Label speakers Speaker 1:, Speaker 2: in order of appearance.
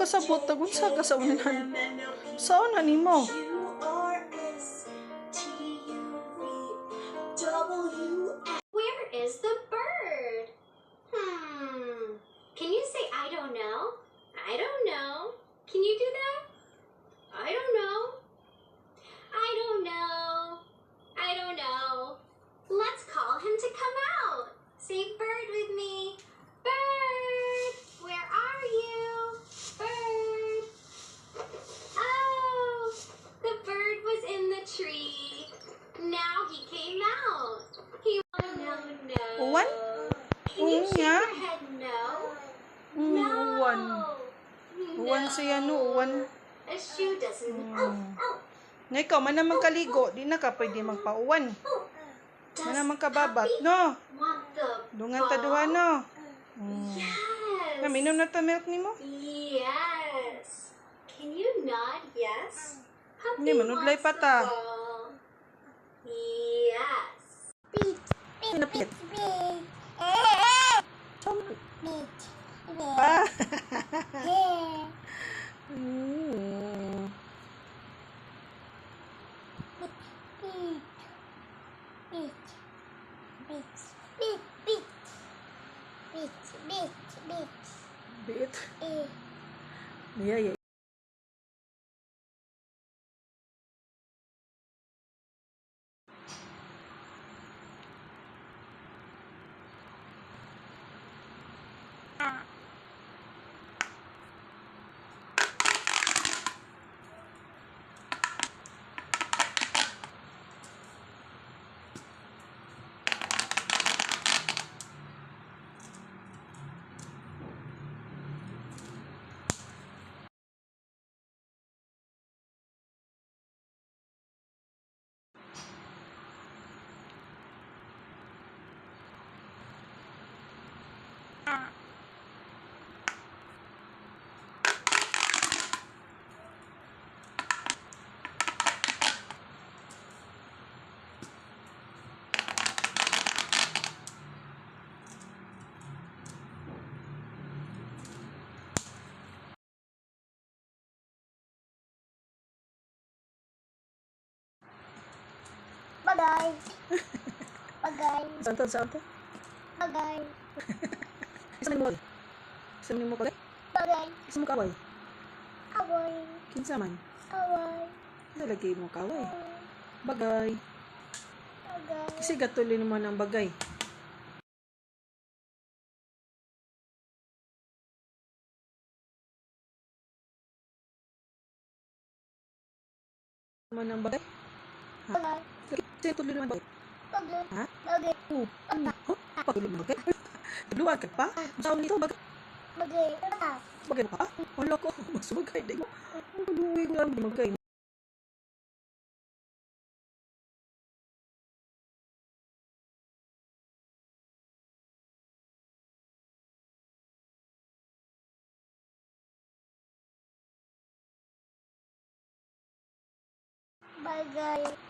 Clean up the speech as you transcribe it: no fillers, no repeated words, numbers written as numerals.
Speaker 1: kasabot tagun sa kasaunan. Saan na nimo?
Speaker 2: Where is the bird? Can you say I don't know? I don't know. Can you do that? I don't know. I don't know. I don't know. Let's call him to come out. Say bird with me. Bird, where are you? Bird. Oh, the bird was in the tree. Now he came out. No.
Speaker 1: Uwan?
Speaker 2: Can you shake
Speaker 1: Nga?
Speaker 2: your head no? No.
Speaker 1: Uwan. Uwan siya no, uwan.
Speaker 2: A shoe doesn't.
Speaker 1: Nga ikaw, man naman kaligo, di na ka pwede magpauwan. Man naman kababat, no?
Speaker 2: Want the
Speaker 1: Dungan ta duha, no?
Speaker 2: Yes.
Speaker 1: Minom na ta milk nimo?
Speaker 2: Yes. Can you nod yes? Puppy
Speaker 1: Hindi, manudlay pa
Speaker 2: wants
Speaker 1: ta.
Speaker 2: the ball. Yes.
Speaker 1: Pinapit. Bit. Yeah.
Speaker 3: Bagay.
Speaker 1: Saan?
Speaker 3: Bagay.
Speaker 1: Isa mo. Isa mo bagay?
Speaker 3: Bagay.
Speaker 1: Isa mo kaway?
Speaker 3: Away.
Speaker 1: Kinsa man?
Speaker 3: Away.
Speaker 1: Isa lagi mo kaway. Bagay.
Speaker 3: Bagay.
Speaker 1: Kasi gatulin mo ng bagay. Mo ng bagay?
Speaker 3: Bagay.
Speaker 1: Kasi tuloy naman bagay.
Speaker 3: Bagay.
Speaker 1: Ha?
Speaker 3: Bagay.
Speaker 1: Pagulong bagay. Luwag ka pa? Saan nito bagay?
Speaker 3: Bagay. Bagay.
Speaker 1: Bagay mo ka? Wala ko. Mas bagay. Di mo. Luwi ko lang bagay.
Speaker 3: Bagay.